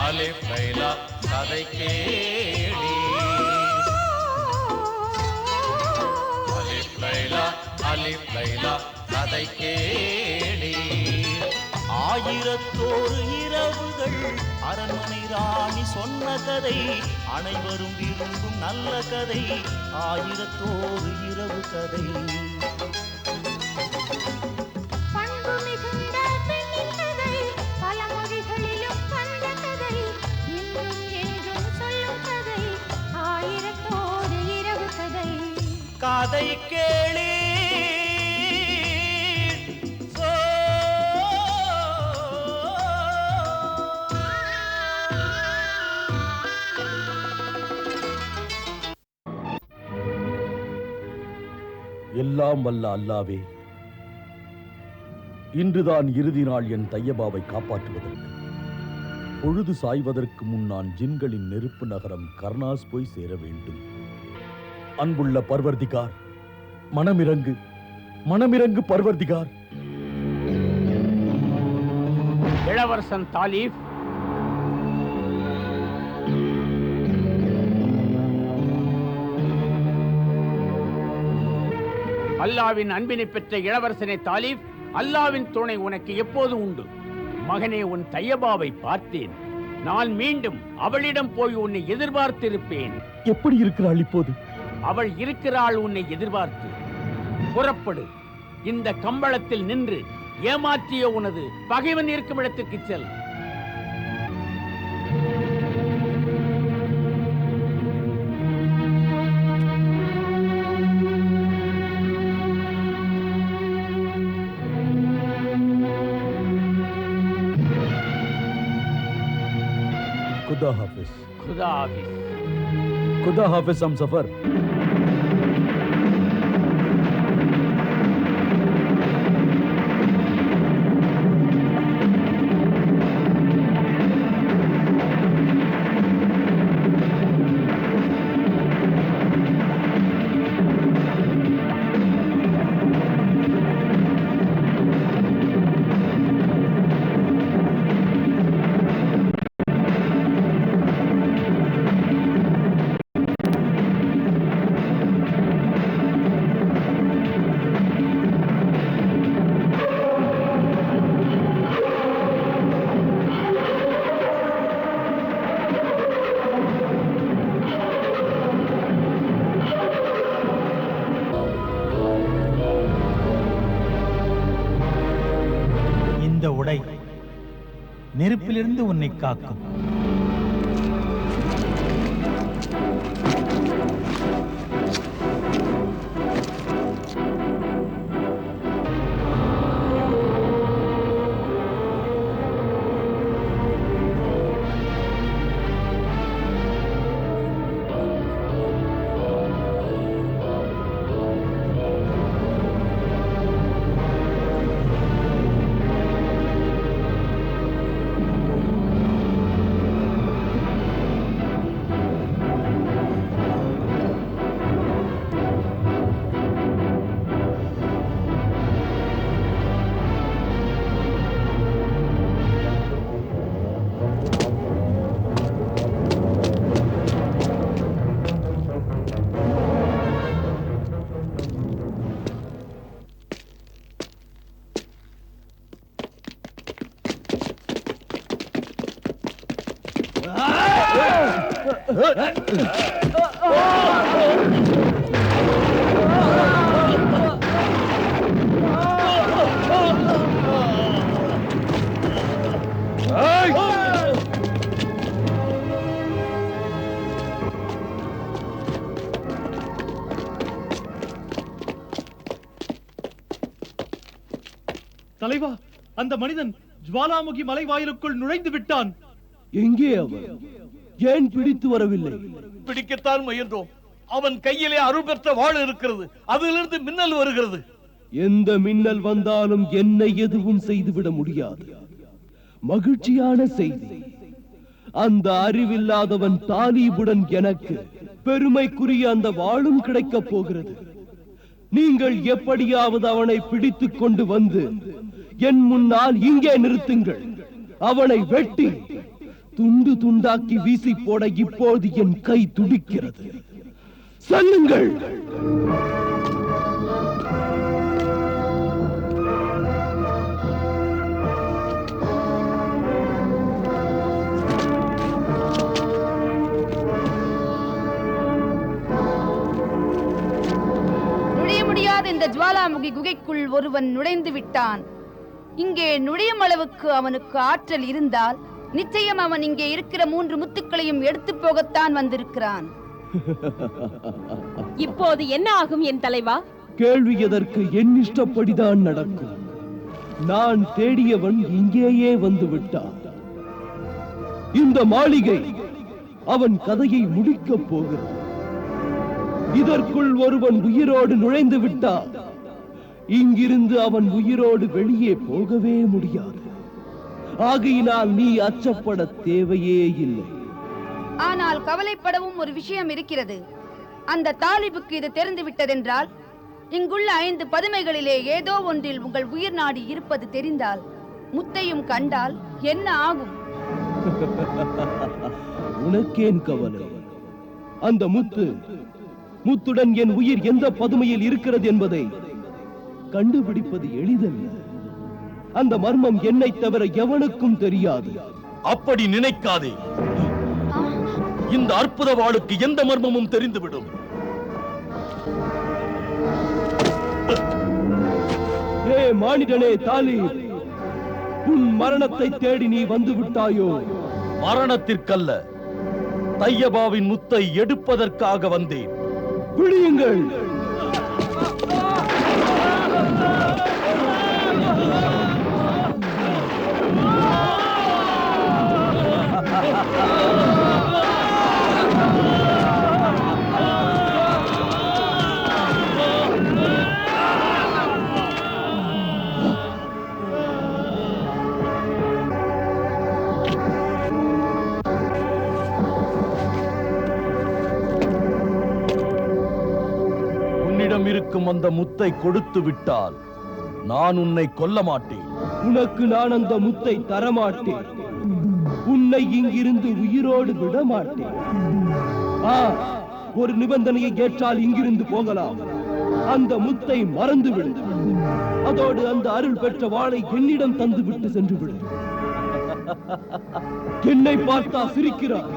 அலிஃப் லைலா கதை கேளி. அலிஃப் லைலா அலிஃப் லைலா கதை கேளி. ஆயிரத்தோரு இரவுகள் அரண்மனை ராணி சொன்ன கதை, அனைவரும் விரும்பும் நல்ல கதை, ஆயிரத்தோரு இரவு கதை. பண்பு மிகுந்த பெண்ணின் கதை, பல மொழிகளிலும் வந்த கதை, இன்றும் என்றும் சொல்லும் கதை, ஆயிரத்தோரு இரவு கதை. கதை கேளி. எல்லாம் வல்ல அல்லாவே, இன்றுதான் இறுதி நாள் என் தையபாவை காப்பாற்றுவதற்கு. பொழுது சாய்வதற்கு முன் நான் ஜின்களின் நெருப்பு நகரம் கர்னாஸ் போய் சேர வேண்டும். அன்புள்ள பர்வர்திகார், மனமிரங்கு மனமிரங்கு பர்வர்திகார். இளவரசன் தாலிப், அல்லாவின் அன்பினை பெற்ற இளவரசனை தாலிப், அல்லாவின் துணை உனக்கு எப்போது உண்டு. மகனே, உன் தையபாவை பார்த்தேன். நான் மீண்டும் அவளிடம் போய் உன்னை எதிர்பார்த்திருப்பேன். எப்படி இருக்கிறாள் இப்போது? அவள் இருக்கிறாள் உன்னை எதிர்பார்த்து. புறப்படு, இந்த கம்பளத்தில் நின்று ஏமாற்றிய உனது பகைவன் இருக்கும் இடத்திற்கு செல். खुदा हाफिज। खुदा हाफिज। खुदा हाफिज हम सफर। இந்த உடை நெருப்பிலிருந்து உன்னை காக்கும். தலைவா, அந்த மனிதன் ஜுவாலாமுகி மலை வாயிலுக்குள் நுழைந்து விட்டான். எங்கே அவன்? ஏன் பிடித்து வரவில்லை? பிடிக்கத்தான் முயன்றோம். அவன் கையிலே அருள் பெற்ற வாள் இருக்கிறது. அதிலிருந்து மின்னல் வருகிறது. எந்த மின்னல் வந்தாலும் என்னை எதுவும் செய்துவிட முடியாது. மகிழ்ச்சியான செய்தி, அந்த அறிவில்லாதவன் தாலீபுடன் எனக்கு பெருமைக்குரிய அந்த வாளும் கிடைக்கப் போகிறது. நீங்கள் எப்படியாவது அவனை பிடித்துக் கொண்டு வந்து என் முன்னால் இங்கே நிறுத்துங்கள். அவனை வெட்டி துண்டு துண்டாக்கி வீசி போட இப்போது என் கை துடிக்கிறது. செல்லுங்கள். நுழைய முடியாத இந்த ஜுவாலாமுகி குகைக்குள் ஒருவன் நுழைந்து விட்டான். இங்கே நுழையும் அளவுக்கு அவனுக்கு ஆற்றல் இருந்தால் நிச்சயம் அவன் இங்கே இருக்கிற 3 முத்துக்களையும் எடுத்து போகத்தான் வந்திருக்கிறான். இப்போது என்ன ஆகும் என் தலைவா? கேள்வி எதற்கு? என் இஷ்டப்படிதான் நடக்கும். நான் தேடியவன் இங்கேயே வந்து விட்டான். இந்த மாளிகை அவன் கதையை முடிக்கப் போகிறது. இதற்குள் ஒருவன் உயிரோடு நுழைந்து விட்டான். இங்கிருந்து அவன் உயிரோடு வெளியே போகவே முடியாது. ஆகையினால் நீ அச்சப்பட தேவையே இல்லை. ஆனால் கவலைப்படவும் ஒரு விஷயம் இருக்கிறது. அந்த தாலிபுக்கு இது தெரிந்து விட்டதென்றால் இங்குள்ள 5 பதுமைகளிலே ஏதோ ஒன்றில் உங்கள் உயிர் நாடி இருப்பது தெரிந்தால், முத்தையும் கண்டால் என்ன ஆகும்? உனக்கேன் கவலை? அந்த முத்துடன் என் உயிர் எந்த பதுமையில் இருக்கிறது என்பதை கண்டுபிடிப்பது எளிதல்ல. அந்த மர்மம் என்னை தவிர எவனுக்கும் தெரியாது. அப்படி நினைக்காதே. இந்த அற்புத வாளுக்கு எந்த மர்மமும் தெரிந்துவிடும். ஏ மானிடனே தாலி, உன் மரணத்தை தேடி நீ வந்து விட்டாயோ? மரணத்திற்கல்ல, தையபாவின் முத்தை எடுப்பதற்காக வந்தேன். விழியுங்கள். இருக்கும் அந்த முத்தை கொடுத்து விட்டால் நான் உன்னை கொல்ல மாட்டேன். உனக்கு நான் அந்த முத்தை தரமாட்டேன். உன்னை இங்கிருந்து உயிரோடு விட மாட்டேன். ஒரு நிபந்தனையை ஏற்றால் இங்கிருந்து போகலாம். அந்த முத்தை மறந்துவிடு. அதோடு அந்த அருள் பெற்ற வாளை என்னிடம் தந்து விட்டு சென்று விடு. என்னை பார்த்தா சிரிக்கிறார்.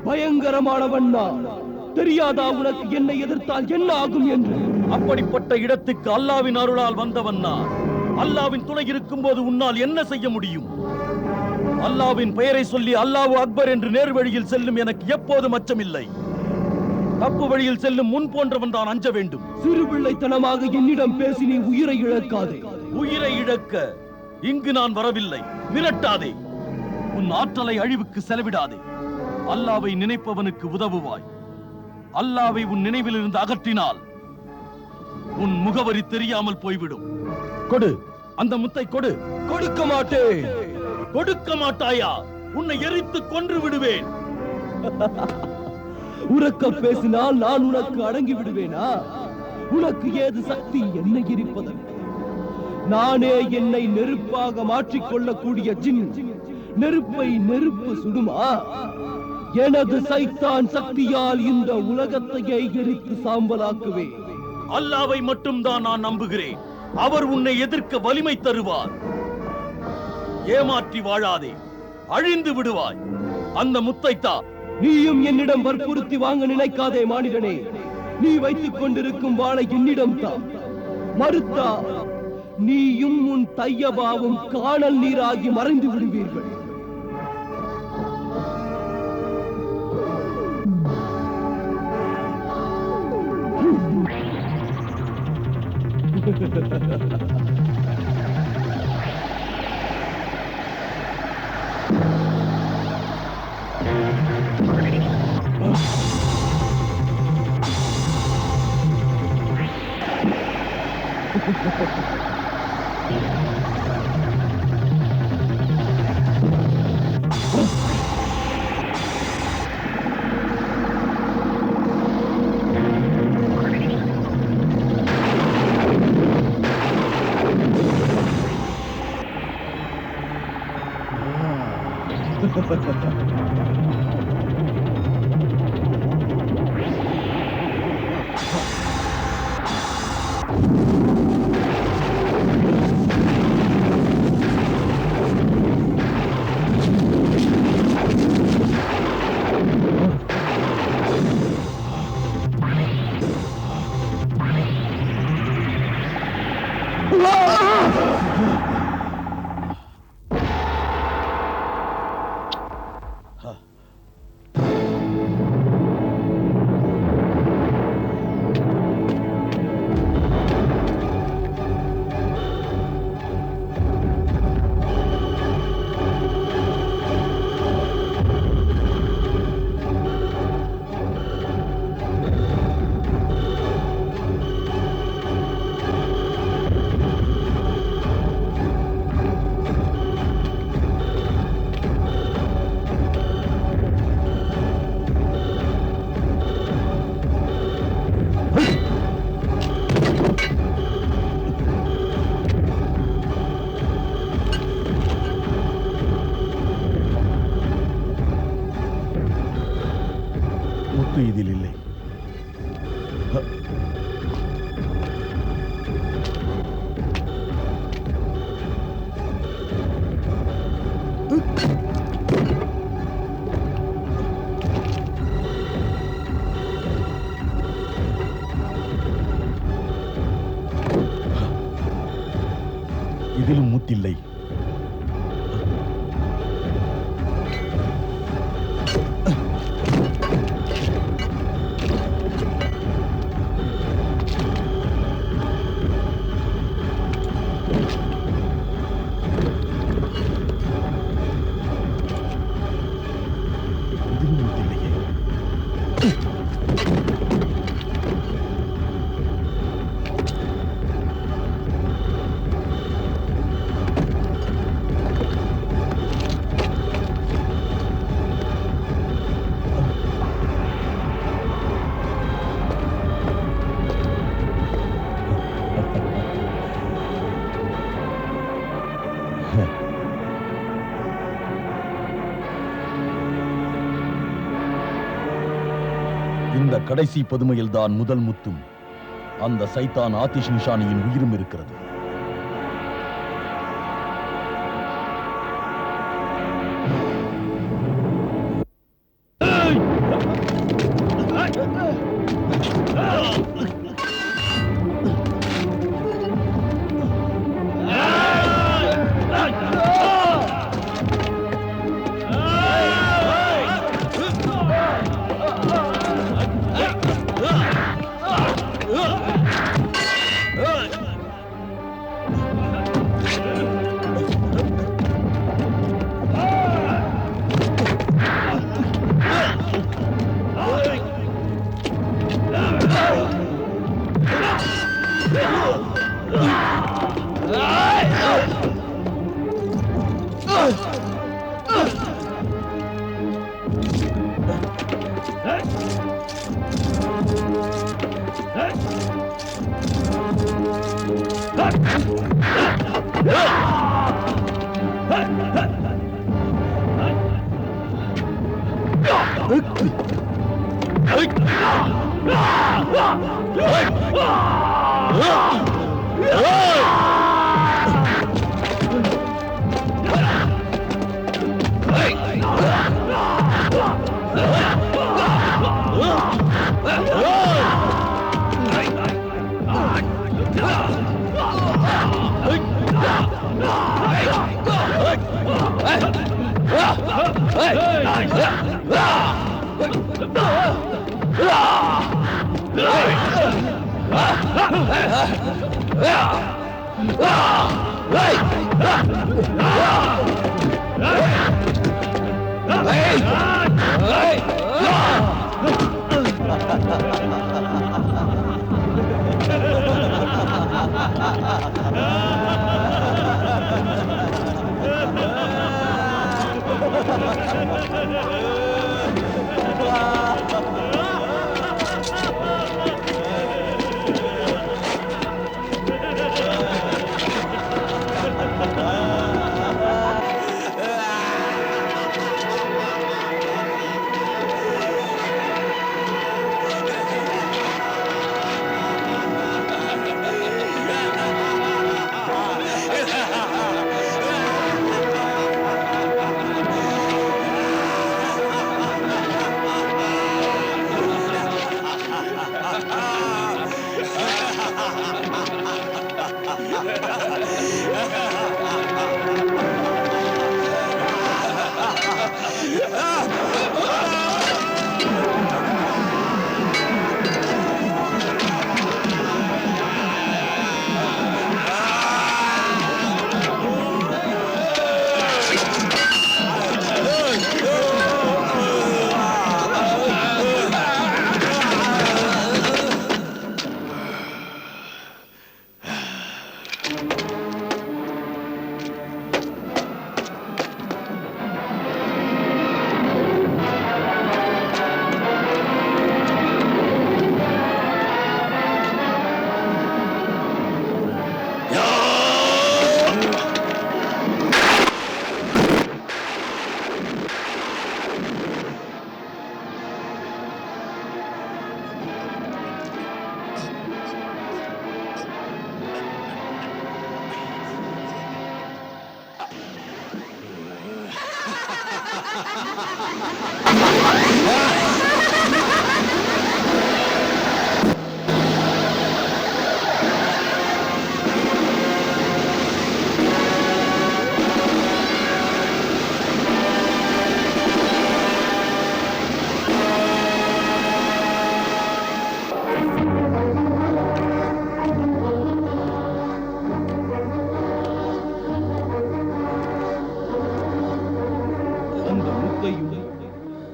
பயங்கரமானவன் நான். தெரியாதா உனக்கு என்னை எதிர்த்தால் என்ன ஆகும் என்று? அப்படிப்பட்ட இடத்துக்கு அல்லாவின் அருளால் வந்தவன் நான். அல்லாவின் துணை இருக்கும் போது உன்னால் என்ன செய்ய முடியும்? அல்லாவின் பெயரை சொல்லி அல்லாஹு அக்பர் என்று நேர் வழியில் செல்லும் எனக்கு எப்போதும் அச்சமில்லை. தப்பு வழியில் செல்லும் முன் போன்றவன் தான் அஞ்ச வேண்டும். சிறுபிள்ளைத்தனமாக என்னிடம் பேசி நீ உயிரை இழக்காதே. உயிரை இழக்க இங்கு நான் வரவில்லை. மிரட்டாதே. உன் ஆற்றலை அழிவுக்கு செலவிடாதே. அல்லாவை நினைப்பவனுக்கு உதவுவாய். அல்லாவை உன் நினைவில் இருந்து அகற்றினால் உன் முகவரி தெரியாமல் போய்விடும். கொடு, அந்த முத்தை கொடு. கொடுக்க மாட்டேன். கொடுக்க மாட்டாயா? உன்னை எரித்து கொன்று விடுவேன். உறக்க பேசினால் நான் உனக்கு அடங்கி விடுவேனா? உனக்கு ஏது சக்தி என்னை எரிப்பதற்கு? நானே என்னை நெருப்பாக மாற்றிக்கொள்ளக்கூடிய ஜின். நெருப்பை நெருப்பு சுடுமா? எனது சைத்தான் சக்தியால் இந்த உலகத்தையே எரித்து சாம்பலாக்குவேன். அல்லாவை மட்டும் தான் நான் நம்புகிறேன். அவர் உன்னை எதிர்க்க வலிமை தருவார். ஏமாற்றி வாழாதே, அழிந்து விடுவாய். அந்த முத்தைத்தா. நீயும் என்னிடம் வற்புறுத்தி வாங்க நினைக்காதே மானிடனே. நீ வைத்துக் கொண்டிருக்கும் வாளை என்னிடம் தான். மறுத்தா நீயும் உன் தையபாவும் காணல் நீராகி மறைந்து விடுவீர்கள். முத்து இதில் இல்லை. இதிலும் முத்தில்லை. இந்த கடைசி பதுமையில்தான் முதல் முத்தும் அந்த சைத்தான் ஆதிஷ் நிஷானியின் உயிரும் இருக்கிறது.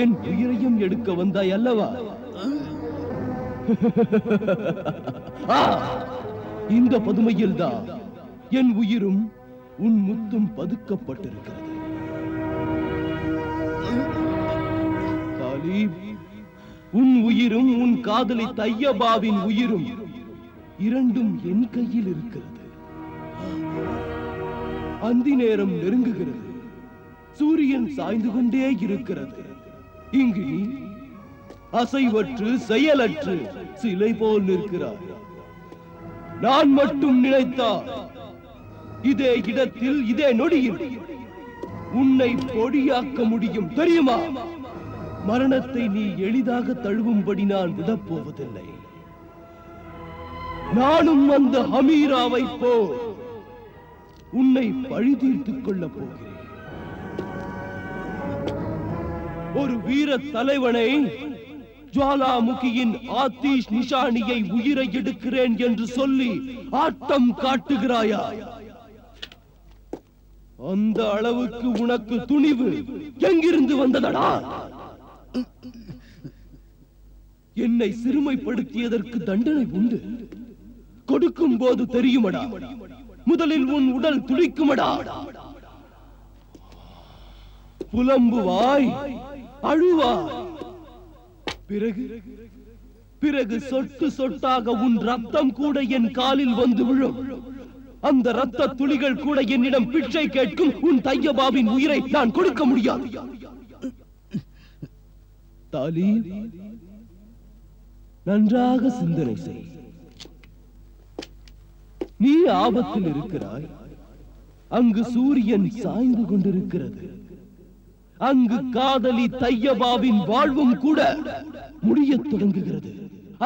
என் உயிரையும் எடுக்க வந்தாய் அல்லவா? இந்த பதுமையில்தான் என் உயிரும் உன் முத்தும் பதுக்கப்பட்டிருக்கிறது. தாலீப், உன் உயிரும் உன் காதலி தையபாவின் உயிரும் இரண்டும் என் கையில் இருக்கிறது. அந்தி நேரம் நெருங்குகிறது. சூரியன் சாய்ந்து கொண்டே இருக்கிறது. இங்கு நீ அசைவற்று செயலற்று சிலை போல் நிற்கிறாய். நான் மட்டும் நினைத்தால் இதே இடத்தில் இதே நொடியில் உன்னை பொடியாக்க முடியும், தெரியுமா? மரணத்தை நீ எளிதாக தழுவும்படி நான் விடப்போவதில்லை. நானும் அந்த ஹமீராவை போல் உன்னை பழி தீர்த்துக் கொள்ளப் போகிறேன். ஒரு வீர தலைவனை, ஜுவாலாமுகியின் ஆதீஷ் நிஷானியை உயிரை எடுக்கிறேன் என்று சொல்லி ஆட்டம் காட்டுகிறாயா? அந்த அளவுக்கு உனக்கு துணிவு எங்கிருந்து வந்ததடா? என்னை சிறுமைப்படுத்தியதற்கு தண்டனை உண்டு. கொடுக்கும் போது தெரியுமடா. முதலில் உன் உடல் துடிக்குமடா. புலம்புவாய், அழுவாய். பிறகு சொட்டு சொட்டாக உன் ரத்தம் கூட என் காலில் வந்து விழும். அந்த ரத்த துளிகள் கூட என்னிடம் பிச்சை கேட்கும். உன் தையபாவின் உயிரை நான் கொடுக்க முடியாது. தாலீப், நன்றாக சிந்தனை செய். நீ ஆபத்தில் இருக்கிறாய். அங்கு சூரியன் சாய்ந்து கொண்டிருக்கிறது. அங்கு காதலி தையபாவின் வாழ்வும் கூட முடியத் தொடங்குகிறது.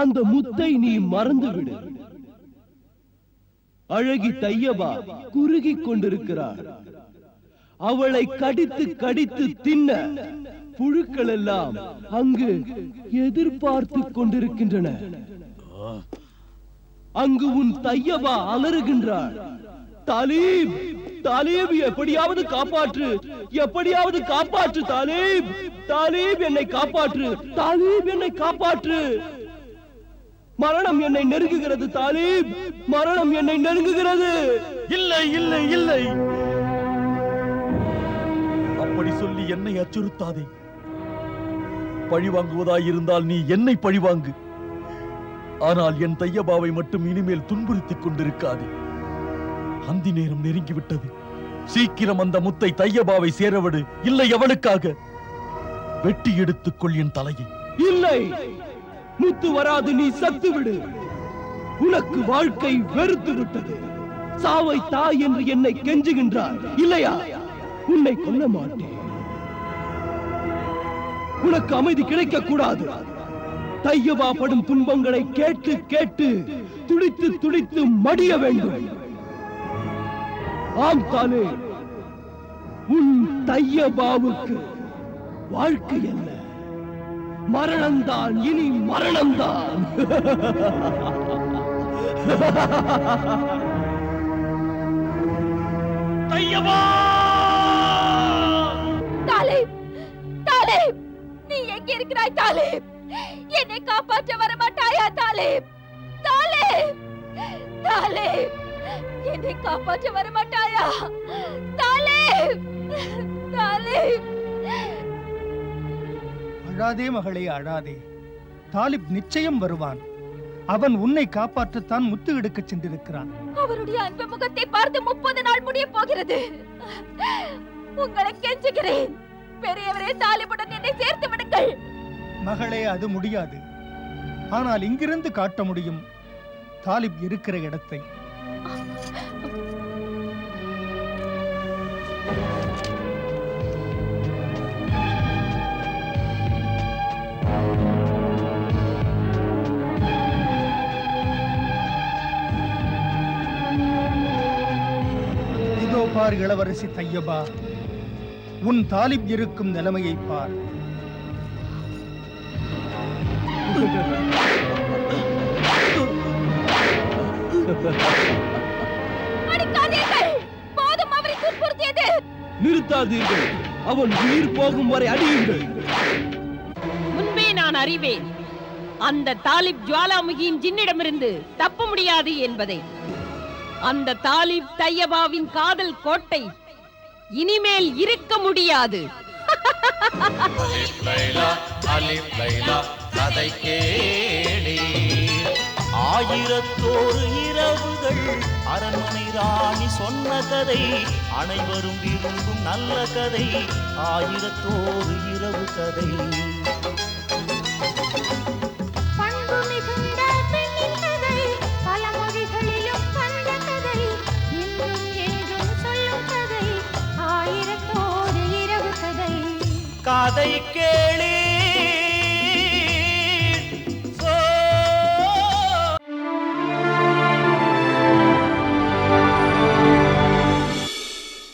அந்த முத்தை நீ மறந்துவிடு. அழகி தையபா குறுகிக் கொண்டிருக்கிறார். அவளை கடித்து கடித்து தின்ன புழுக்கள் எல்லாம் அங்கு எதிர்பார்த்துக் கொண்டிருக்கின்றன. அங்கு உன் தையபா அலறுகின்றாள். தாலீப், தாலீப், எப்படியாவது காப்பாற்று, எப்படியாவது காப்பாற்று தாலீப். தாலீப், என்னை காப்பாற்று. தாலீப், என்னை காப்பாற்று. மரணம் என்னை நெருங்குகிறது. தாலீப், மரணம் என்னை நெருங்குகிறது. இல்லை இல்லை இல்லை, அப்படி சொல்லி என்னை அச்சுறுத்தாதே. பழிவாங்குவதாயிருந்தால் நீ என்னை பழிவாங்கு. ஆனால் என் தையபாவை மட்டும் இனிமேல் துன்புறுத்திக் கொண்டிருக்காதே. அந்தி நேரம் நெருங்கிவிட்டது. சீக்கிரம் அந்த முத்தை தையபாவை சேரவிடு. இல்லை, அவளுக்காக வெட்டி எடுத்துக்கொள் என் தலையை. இல்லை, முத்து வராது. நீ சத்து விடு. உனக்கு வாழ்க்கை வெறுத்து விட்டது. சாவை தாய் என்று என்னை கெஞ்சுகின்றார் இல்லையா? உன்னை கொல்ல மாட்டேன். உனக்கு அமைதி கிடைக்க கூடாது. தையபா படும் துன்பங்களை கேட்டு கேட்டு துடித்து துடித்து மடிய வேண்டும். ஆம் தானே, உன் தையபாவுக்கு வாழ்க்கை அல்ல, மரணம்தான். இனி மரணம்தான். தையபா! தாலிப், தாலிப், நீ எங்கே இருக்கிறாய் தாலிப்? என்னை காப்பாற்ற வரமாட்டாயா தாலிப்? தாலிப், தாலிப், என்னை காப்பாற்ற வரமாட்டாயா தாலிப்? தாலிப், அழாதே மகளே, அழாதே. தாலிப் நிச்சயம் வருவான். அவன் உன்னை காப்பாற்றத்தான் முத்து எடுக்கச் சென்றிருக்கிறான். அவருடைய அன்பு முகத்தை பார்த்து 30 நாள் முடிய போகிறது. உங்களை கெஞ்சுகிறேன், பெரியவரே, தாலிபுடன் என்னை சேர்த்து விடுங்கள். மகளே, அது முடியாது. ஆனால் இங்கிருந்து காட்ட முடியும் தாலிப் இருக்கிற இடத்தை. இதோ பார் இளவரசி தையபா, உன் தாலிப் இருக்கும் நிலைமையை பார். அடிக்காதீர்கள், போதும் அவரை துன்புறுத்தியது. நிறுத்தாதீர்கள், அவன் உயிர் போகும் வரை அடியுங்கள். முன்பே நான் அறிவேன் அந்த தாலிப் ஜுவாலாமுகியின் ஜின்னிடமிருந்து தப்ப முடியாது என்பதை. அந்த தாலிப் தையபாவின் காதல் கோட்டை இனிமேல் இருக்க முடியாது. கதை கேளே. 1001 இரவுகள் அரண்மனை ராணி சொன்ன கதை, அனைவரும் விரும்பும் நல்ல கதை. 1001 இரவு கதை. பண்பு மிகுந்த பெண்ணின் கதை, பல மொழிகளிலும் வந்த கதை, இன்றும் என்றும் சொல்லும் கதை, 1001 இரவு கதை. கதை கேளே.